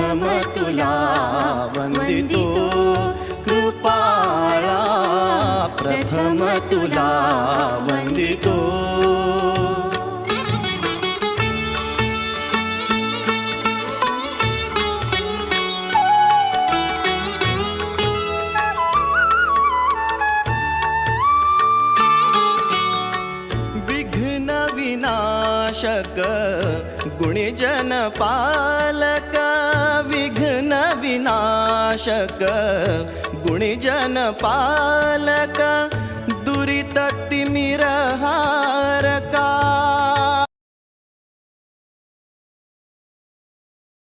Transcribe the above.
प्रथम तुला वंदितो कृपाळा, प्रथम तुला वंदितो। विघ्न विनाशक गुणीजन पालक, विघ्न विनाशक गुणीजन पालक, दुरित तिमिरहारका।